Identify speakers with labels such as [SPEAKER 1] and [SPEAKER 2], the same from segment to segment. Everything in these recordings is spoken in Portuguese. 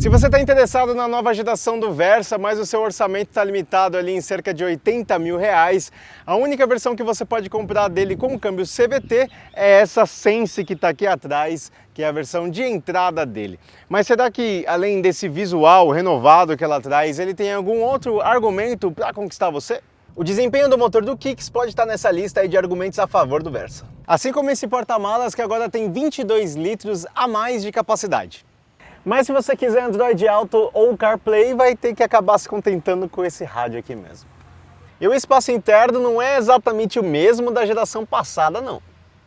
[SPEAKER 1] Se você está interessado na nova geração do Versa, mas o seu orçamento está limitado ali em cerca de R$80 mil, a única versão que você pode comprar dele com câmbio CVT é essa Sense que está aqui atrás, que é a versão de entrada dele. Mas será que, além desse visual renovado que ela traz, ele tem algum outro argumento para conquistar você? O desempenho do motor do Kicks pode estar nessa lista aí de argumentos a favor do Versa. Assim como esse porta-malas que agora tem 22 litros a mais de capacidade. Mas se você quiser Android Auto ou CarPlay, vai ter que acabar se contentando com esse rádio aqui mesmo. E o espaço interno não é exatamente o mesmo da geração passada, não.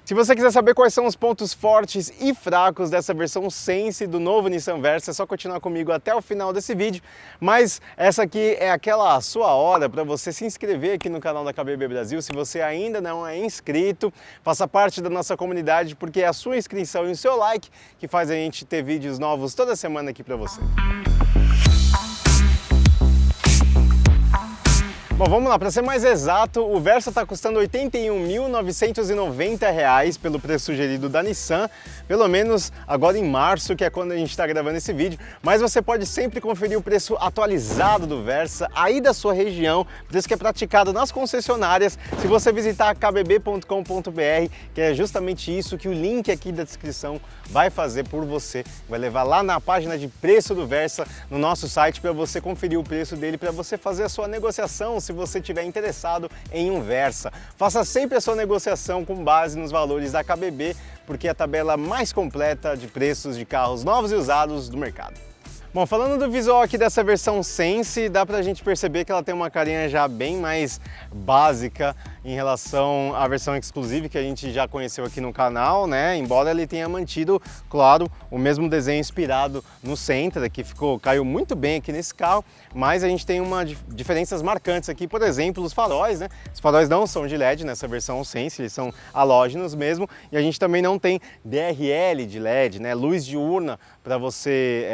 [SPEAKER 1] Se você quiser saber quais são os pontos fortes e fracos dessa versão Sense do novo Nissan Versa, é só continuar comigo até o final desse vídeo. Mas essa aqui é aquela sua hora para você se inscrever aqui no canal da KBB Brasil. Se você ainda não é inscrito, faça parte da nossa comunidade, porque é a sua inscrição e o seu like que faz a gente ter vídeos novos toda semana aqui para você. Bom, vamos lá, para ser mais exato, o Versa está custando R$ 81.990 pelo preço sugerido da Nissan, pelo menos agora em março, que é quando a gente está gravando esse vídeo, mas você pode sempre conferir o preço atualizado do Versa aí da sua região, preço que é praticado nas concessionárias, se você visitar kbb.com.br, que é justamente isso que o link aqui da descrição vai fazer por você, vai levar lá na página de preço do Versa, no nosso site, para você conferir o preço dele, para você fazer a sua negociação, se você estiver interessado em um Versa. Faça sempre a sua negociação com base nos valores da KBB, porque é a tabela mais completa de preços de carros novos e usados do mercado. Bom, falando do visual aqui dessa versão Sense, dá pra gente perceber que ela tem uma carinha já bem mais básica em relação à versão Exclusive que a gente já conheceu aqui no canal, né? Embora ele tenha mantido, claro, o mesmo desenho inspirado no Sentra, que caiu muito bem aqui nesse carro, mas a gente tem diferenças marcantes aqui, por exemplo, os faróis, né? Os faróis não são de LED nessa versão Sense, eles são halógenos mesmo, e a gente também não tem DRL de LED, né? Luz diurna para você,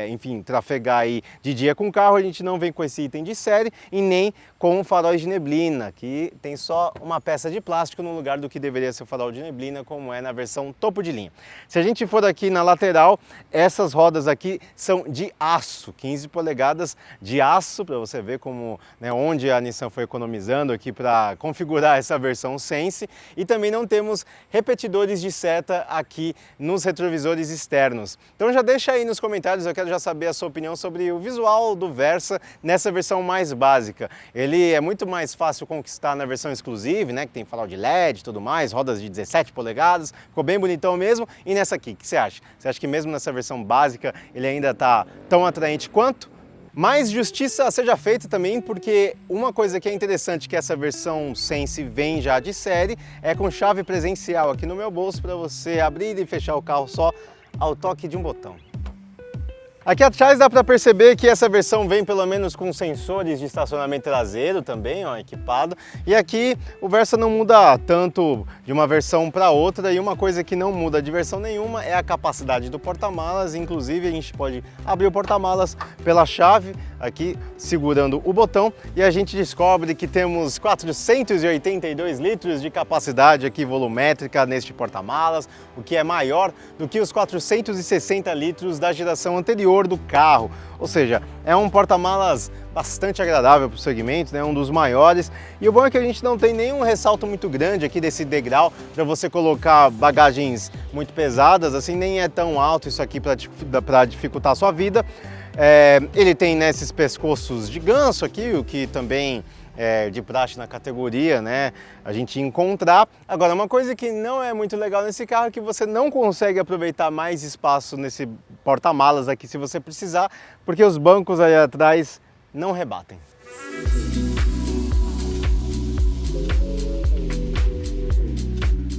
[SPEAKER 1] enfim, trafegar aí de dia com o carro. A gente não vem com esse item de série e nem com faróis de neblina, que tem só uma peça de plástico no lugar do que deveria ser o farol de neblina, como é na versão topo de linha. Se a gente for aqui na lateral, essas rodas aqui são de aço, 15 polegadas de aço, para você ver como, né, onde a Nissan foi economizando aqui para configurar essa versão Sense. E também não temos repetidores de seta aqui nos retrovisores externos. Então já deixa aí nos comentários, eu quero já saber a sua opinião sobre o visual do Versa nessa versão mais básica. Ele é muito mais fácil conquistar na versão Exclusive, né, que tem farol de LED e tudo mais, rodas de 17 polegadas, ficou bem bonitão mesmo. E nessa aqui, o que você acha? Você acha que mesmo nessa versão básica ele ainda está tão atraente quanto? Mas justiça seja feita também, porque uma coisa que é interessante que essa versão Sense vem já de série é com chave presencial aqui no meu bolso para você abrir e fechar o carro só ao toque de um botão. Aqui atrás dá para perceber que essa versão vem pelo menos com sensores de estacionamento traseiro também, ó, equipado. E aqui o Versa não muda tanto de uma versão para outra, e uma coisa que não muda de versão nenhuma é a capacidade do porta-malas. Inclusive a gente pode abrir o porta-malas pela chave aqui segurando o botão e a gente descobre que temos 482 litros de capacidade aqui volumétrica neste porta-malas, o que é maior do que os 460 litros da geração anterior do carro. Ou seja, é um porta-malas bastante agradável para o segmento, né? Um dos maiores. E o bom é que a gente não tem nenhum ressalto muito grande aqui desse degrau para você colocar bagagens muito pesadas, assim, nem é tão alto isso aqui para dificultar a sua vida. Ele tem, né, esses pescoços de ganso aqui, o que também de praxe na categoria, né, a gente encontrar. Agora, uma coisa que não é muito legal nesse carro é que você não consegue aproveitar mais espaço nesse porta-malas aqui se você precisar, porque os bancos aí atrás não rebatem.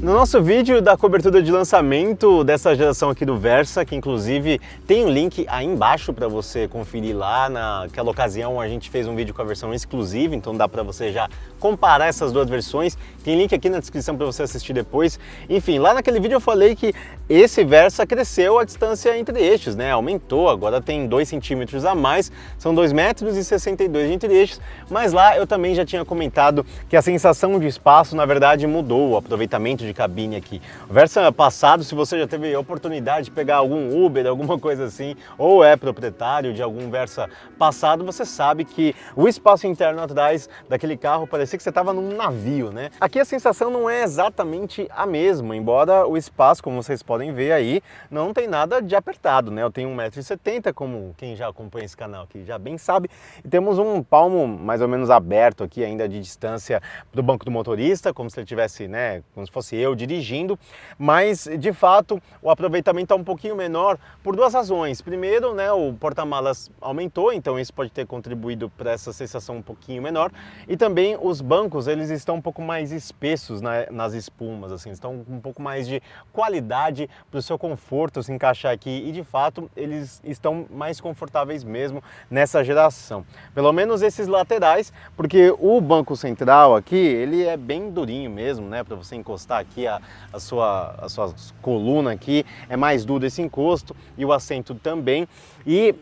[SPEAKER 1] No nosso vídeo da cobertura de lançamento dessa geração aqui do Versa, que inclusive tem um link aí embaixo para você conferir lá, naquela ocasião a gente fez um vídeo com a versão Exclusive, então dá para você já comparar essas duas versões, tem link aqui na descrição para você assistir depois. Enfim, lá naquele vídeo eu falei que esse Versa cresceu a distância entre eixos, né? Aumentou, agora tem 2 centímetros a mais, são 2,62 m entre eixos, mas lá eu também já tinha comentado que a sensação de espaço na verdade mudou, o aproveitamento de cabine aqui. O Versa passado, se você já teve a oportunidade de pegar algum Uber, alguma coisa assim, ou é proprietário de algum Versa passado, você sabe que o espaço interno atrás daquele carro parecia que você estava num navio, né? Aqui a sensação não é exatamente a mesma, embora o espaço, como vocês podem ver aí, não tem nada de apertado, né? Eu tenho 1,70 m, como quem já acompanha esse canal aqui já bem sabe, e temos um palmo mais ou menos aberto aqui ainda de distância do banco do motorista, como se ele tivesse, né, como se fosse eu dirigindo, mas de fato o aproveitamento é um pouquinho menor por duas razões. Primeiro, né, o porta-malas aumentou, então isso pode ter contribuído para essa sensação um pouquinho menor, e também os bancos, eles estão um pouco mais espessos nas espumas, assim, estão com um pouco mais de qualidade para o seu conforto se encaixar aqui, e de fato eles estão mais confortáveis mesmo nessa geração. Pelo menos esses laterais, porque o banco central aqui, ele é bem durinho mesmo, né, para você encostar aqui a sua coluna aqui, é mais duro esse encosto, e o assento também, e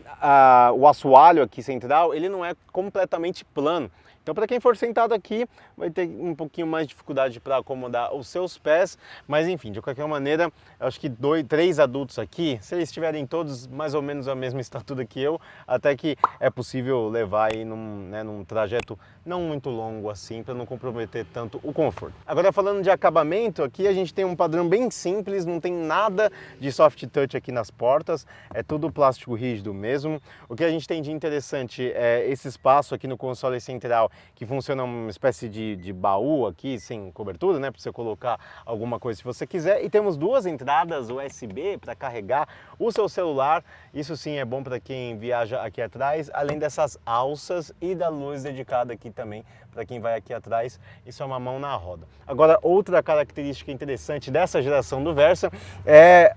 [SPEAKER 1] o assoalho aqui central, ele não é completamente plano. Então, para quem for sentado aqui, vai ter um pouquinho mais de dificuldade para acomodar os seus pés, mas enfim, de qualquer maneira, eu acho que 3 adultos aqui, se eles estiverem todos mais ou menos a mesma estatura que eu, até que é possível levar aí num trajeto não muito longo assim, para não comprometer tanto o conforto. Agora, falando de acabamento, aqui a gente tem um padrão bem simples, não tem nada de soft touch aqui nas portas, é tudo plástico rígido mesmo. O que a gente tem de interessante é esse espaço aqui no console central, que funciona uma espécie de baú aqui, sem cobertura, né, para você colocar alguma coisa se você quiser. E temos 2 entradas USB para carregar o seu celular. Isso sim é bom para quem viaja aqui atrás, além dessas alças e da luz dedicada aqui também para quem vai aqui atrás. Isso é uma mão na roda. Agora, outra característica interessante dessa geração do Versa é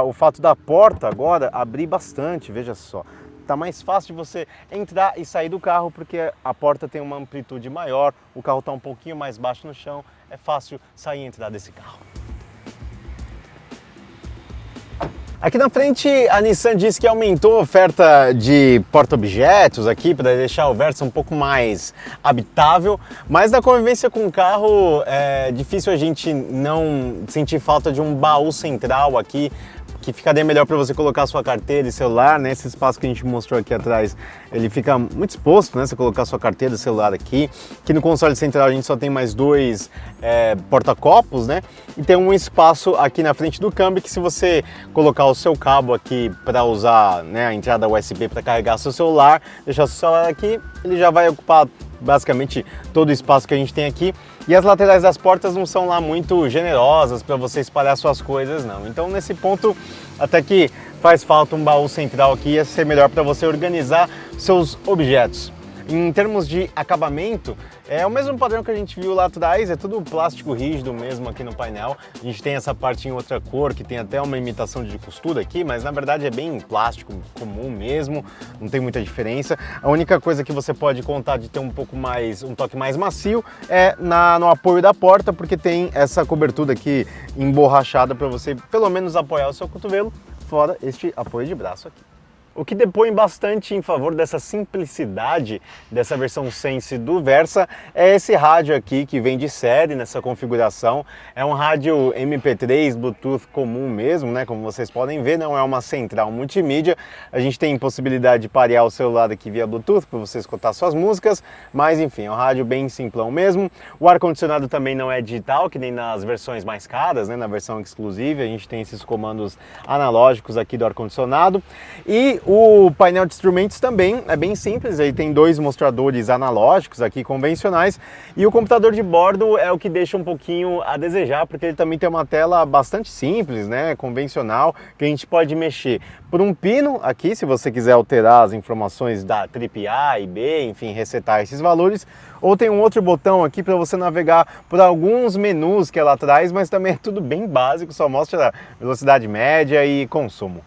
[SPEAKER 1] o fato da porta agora abrir bastante, veja só. Tá mais fácil de você entrar e sair do carro porque a porta tem uma amplitude maior, o carro está um pouquinho mais baixo no chão, é fácil sair e entrar desse carro. Aqui na frente a Nissan diz que aumentou a oferta de porta-objetos aqui para deixar o Versa um pouco mais habitável, mas na convivência com o carro é difícil a gente não sentir falta de um baú central aqui, que ficaria melhor para você colocar sua carteira e celular, né? Esse espaço que a gente mostrou aqui atrás, ele fica muito exposto, né? Você colocar sua carteira e celular aqui. Aqui no console central a gente só tem mais 2 porta-copos, né? E tem um espaço aqui na frente do câmbio que, se você colocar o seu cabo aqui para usar, né, a entrada USB para carregar seu celular, deixar seu celular aqui, ele já vai ocupar basicamente todo o espaço que a gente tem aqui. E as laterais das portas não são lá muito generosas para você espalhar suas coisas, não. Então, nesse ponto, até que faz falta um baú central aqui, ia ser melhor para você organizar seus objetos. Em termos de acabamento, é o mesmo padrão que a gente viu lá atrás, é tudo plástico rígido mesmo aqui no painel. A gente tem essa parte em outra cor, que tem até uma imitação de costura aqui, mas na verdade é bem plástico comum mesmo, não tem muita diferença. A única coisa que você pode contar de ter um toque mais macio é no apoio da porta, porque tem essa cobertura aqui emborrachada para você pelo menos apoiar o seu cotovelo, fora este apoio de braço aqui. O que depõe bastante em favor dessa simplicidade dessa versão Sense do Versa é esse rádio aqui que vem de série nessa configuração. É um rádio MP3 Bluetooth comum mesmo, né? Como vocês podem ver, não é uma central multimídia. A gente tem possibilidade de parear o celular aqui via Bluetooth para você escutar suas músicas, mas enfim, é um rádio bem simplão mesmo. O ar-condicionado também não é digital, que nem nas versões mais caras, né? Na versão exclusiva a gente tem esses comandos analógicos aqui do ar-condicionado. E o painel de instrumentos também é bem simples, ele tem 2 mostradores analógicos aqui convencionais, e o computador de bordo é o que deixa um pouquinho a desejar, porque ele também tem uma tela bastante simples, né, convencional, que a gente pode mexer por um pino aqui, se você quiser alterar as informações da trip A e B, enfim, resetar esses valores, ou tem um outro botão aqui para você navegar por alguns menus que é lá atrás, mas também é tudo bem básico, só mostra a velocidade média e consumo.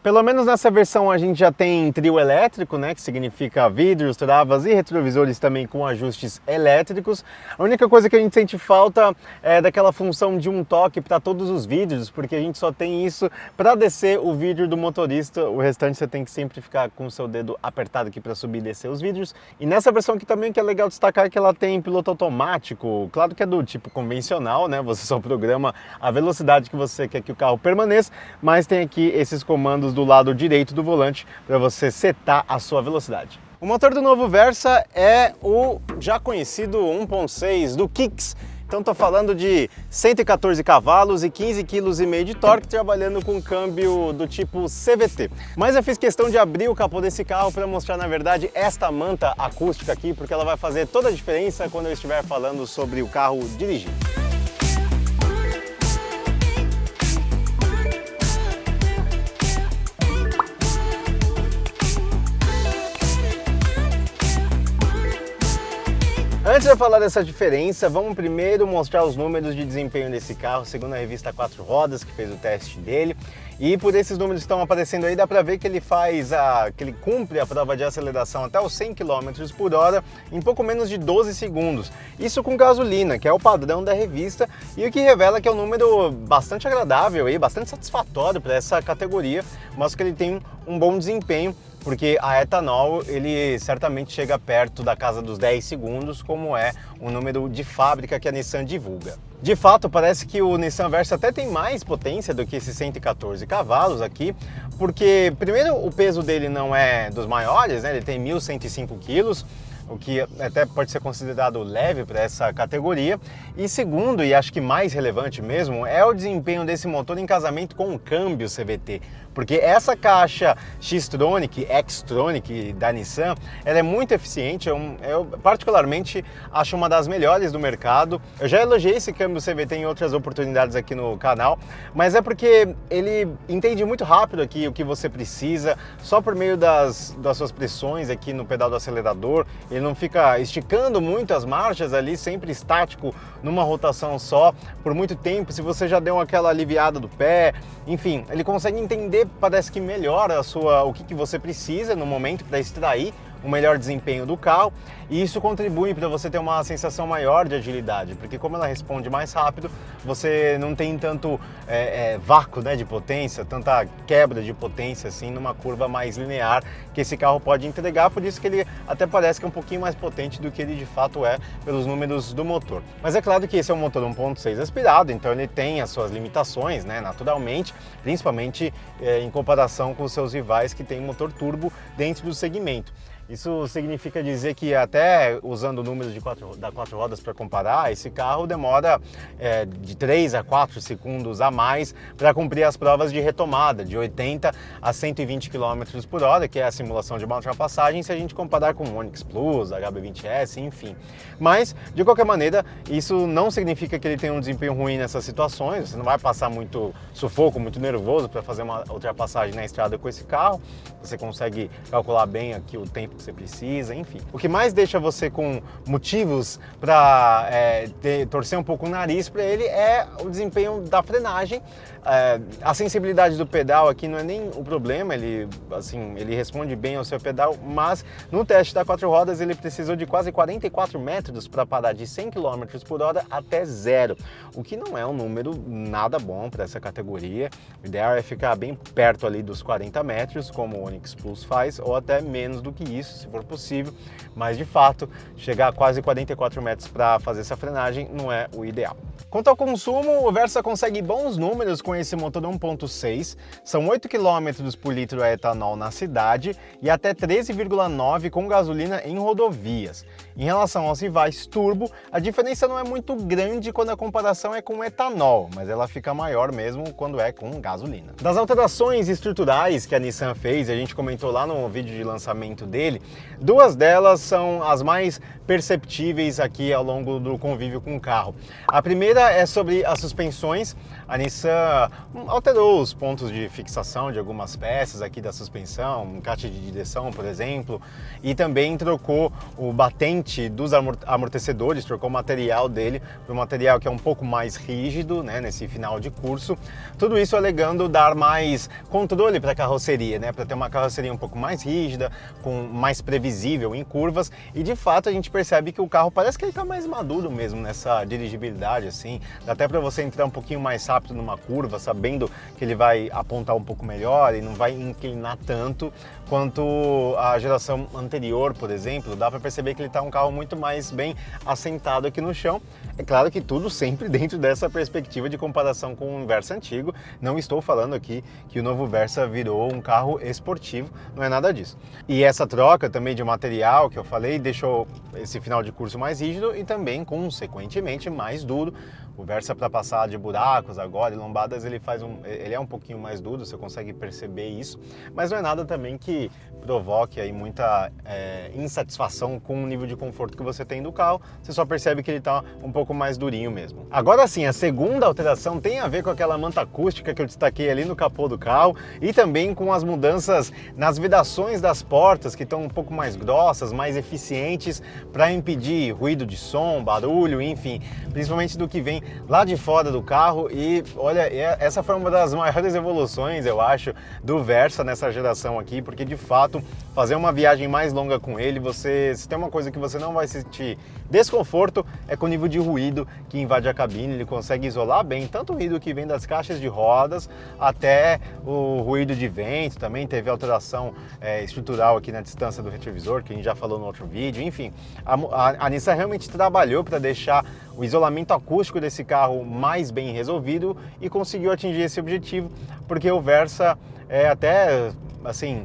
[SPEAKER 1] Pelo menos nessa versão a gente já tem trio elétrico, né, que significa vidros, travas e retrovisores também com ajustes elétricos. A única coisa que a gente sente falta é daquela função de um toque para todos os vidros, porque a gente só tem isso para descer o vidro do motorista, o restante você tem que sempre ficar com o seu dedo apertado aqui para subir e descer os vidros. E nessa versão aqui também que é legal destacar que ela tem piloto automático, claro que é do tipo convencional, né, você só programa a velocidade que você quer que o carro permaneça, mas tem aqui esses comandos do lado direito do volante para você setar a sua velocidade. O motor do novo Versa é o já conhecido 1.6 do Kicks. Então estou falando de 114 cavalos e 15,5 kg de torque, trabalhando com câmbio do tipo CVT. Mas eu fiz questão de abrir o capô desse carro para mostrar, na verdade, esta manta acústica aqui, porque ela vai fazer toda a diferença quando eu estiver falando sobre o carro dirigindo. Antes de eu falar dessa diferença, vamos primeiro mostrar os números de desempenho desse carro, segundo a revista 4 Rodas, que fez o teste dele. E por esses números que estão aparecendo aí, dá para ver que ele que ele cumpre a prova de aceleração até os 100 km por hora em pouco menos de 12 segundos. Isso com gasolina, que é o padrão da revista, e o que revela que é um número bastante agradável e bastante satisfatório para essa categoria, mostra que ele tem um bom desempenho, porque a etanol ele certamente chega perto da casa dos 10 segundos, como é o número de fábrica que a Nissan divulga. De fato, parece que o Nissan Versa até tem mais potência do que esses 114 cavalos aqui, porque primeiro o peso dele não é dos maiores, né? Ele tem 1.105 quilos, o que até pode ser considerado leve para essa categoria. E segundo, e acho que mais relevante mesmo, é o desempenho desse motor em casamento com o câmbio CVT. Porque essa caixa X-Tronic, X-Tronic da Nissan, ela é muito eficiente, eu particularmente acho uma das melhores do mercado. Eu já elogiei esse câmbio CVT em outras oportunidades aqui no canal, mas é porque ele entende muito rápido aqui o que você precisa, só por meio das suas pressões aqui no pedal do acelerador. Ele não fica esticando muito as marchas ali, sempre estático numa rotação só por muito tempo. Se você já deu aquela aliviada do pé, enfim, ele consegue entender, parece que melhora o que você precisa no momento para extrair o melhor desempenho do carro, e isso contribui para você ter uma sensação maior de agilidade, porque como ela responde mais rápido, você não tem tanto vácuo, né, de potência, tanta quebra de potência assim numa curva mais linear que esse carro pode entregar, por isso que ele até parece que é um pouquinho mais potente do que ele de fato é pelos números do motor. Mas é claro que esse é um motor 1.6 aspirado, então ele tem as suas limitações, né, naturalmente, principalmente em comparação com os seus rivais que têm motor turbo dentro do segmento. Isso significa dizer que até usando números da 4 rodas para comparar, esse carro demora de 3 a 4 segundos a mais para cumprir as provas de retomada, de 80 a 120 km por hora, que é a simulação de uma ultrapassagem, se a gente comparar com o Onix Plus, HB20S, enfim. Mas, de qualquer maneira, isso não significa que ele tenha um desempenho ruim nessas situações, você não vai passar muito sufoco, muito nervoso para fazer uma ultrapassagem na estrada com esse carro, você consegue calcular bem aqui o tempo que você precisa, enfim. O que mais deixa você com motivos para torcer um pouco o nariz para ele é o desempenho da frenagem. A sensibilidade do pedal aqui não é nem o problema, ele responde bem ao seu pedal, mas no teste da 4 rodas ele precisou de quase 44 metros para parar de 100 km por hora até zero, o que não é um número nada bom para essa categoria. O ideal é ficar bem perto ali dos 40 metros, como o Onix Plus faz, ou até menos do que isso, se for possível, mas de fato, chegar a quase 44 metros para fazer essa frenagem não é o ideal. Quanto ao consumo, o Versa consegue bons números com esse motor 1.6, são 8 km por litro a etanol na cidade e até 13,9 com gasolina em rodovias. Em relação aos rivais turbo, a diferença não é muito grande quando a comparação é com etanol, mas ela fica maior mesmo quando é com gasolina. Das alterações estruturais que a Nissan fez, a gente comentou lá no vídeo de lançamento dele, duas delas são as mais perceptíveis aqui ao longo do convívio com o carro. A primeira primeira é sobre as suspensões. A Nissan alterou os pontos de fixação de algumas peças aqui da suspensão, um encaixe de direção, por exemplo, e também trocou o batente dos amortecedores, trocou o material dele para um material que é um pouco mais rígido, né, nesse final de curso. Tudo isso alegando dar mais controle para a carroceria, né, para ter uma carroceria um pouco mais rígida, com mais previsível em curvas, e de fato a gente percebe que o carro parece que ele está mais maduro mesmo nessa dirigibilidade, assim, dá até para você entrar um pouquinho mais rápido numa curva, sabendo que ele vai apontar um pouco melhor e não vai inclinar tanto quanto a geração anterior, por exemplo. Dá para perceber que ele está um carro muito mais bem assentado aqui no chão. É claro que tudo sempre dentro dessa perspectiva de comparação com o Versa antigo. Não estou falando aqui que o novo Versa virou um carro esportivo, não é nada disso. E essa troca também de material que eu falei deixou esse final de curso mais rígido e também, consequentemente, mais duro. O Versa, para passar de buracos agora e lombadas, ele é um pouquinho mais duro, você consegue perceber isso, mas não é nada também que provoque aí muita insatisfação com o nível de conforto que você tem do carro. Você só percebe que ele está um pouco mais durinho mesmo. Agora sim, a segunda alteração tem a ver com aquela manta acústica que eu destaquei ali no capô do carro e também com as mudanças nas vedações das portas, que estão um pouco mais grossas, mais eficientes para impedir ruído de som, barulho, enfim, principalmente do que vem lá de fora do carro. E olha, essa foi uma das maiores evoluções, eu acho, do Versa nessa geração aqui, porque de fato fazer uma viagem mais longa com ele, se tem uma coisa que você não vai sentir desconforto, é com o nível de ruído que invade a cabine. Ele consegue isolar bem tanto o ruído que vem das caixas de rodas até o ruído de vento. Também teve alteração estrutural aqui na distância do retrovisor, que a gente já falou no outro vídeo. Enfim, a Nissan realmente trabalhou para deixar o isolamento acústico desse carro mais bem resolvido e conseguiu atingir esse objetivo, porque o Versa é até, assim,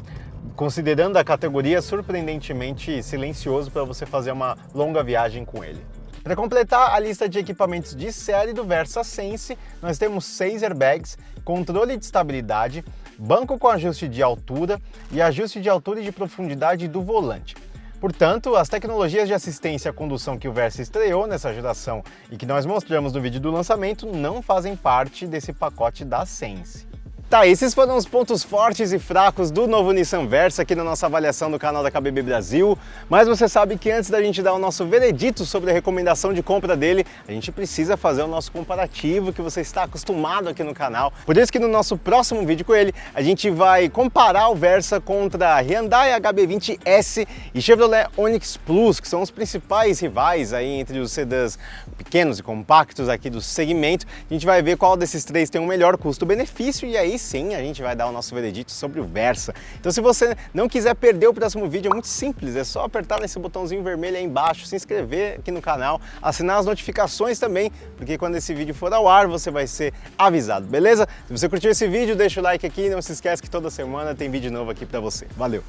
[SPEAKER 1] considerando a categoria, surpreendentemente silencioso para você fazer uma longa viagem com ele. Para completar a lista de equipamentos de série do Versa Sense, nós temos 6 airbags, controle de estabilidade, banco com ajuste de altura e ajuste de altura e de profundidade do volante. Portanto, as tecnologias de assistência à condução que o Versa estreou nessa geração e que nós mostramos no vídeo do lançamento não fazem parte desse pacote da Sense. Tá, esses foram os pontos fortes e fracos do novo Nissan Versa aqui na nossa avaliação do canal da KBB Brasil, mas você sabe que antes da gente dar o nosso veredito sobre a recomendação de compra dele, a gente precisa fazer o nosso comparativo que você está acostumado aqui no canal. Por isso que no nosso próximo vídeo com ele, a gente vai comparar o Versa contra a Hyundai HB20S e Chevrolet Onix Plus, que são os principais rivais aí entre os sedãs pequenos e compactos aqui do segmento. A gente vai ver qual desses três tem um melhor custo-benefício e aí sim a gente vai dar o nosso veredito sobre o Versa. Então, se você não quiser perder o próximo vídeo, é muito simples, é só apertar nesse botãozinho vermelho aí embaixo, se inscrever aqui no canal, assinar as notificações também, porque quando esse vídeo for ao ar, você vai ser avisado, beleza? Se você curtiu esse vídeo, deixa o like aqui e não se esquece que toda semana tem vídeo novo aqui pra você. Valeu!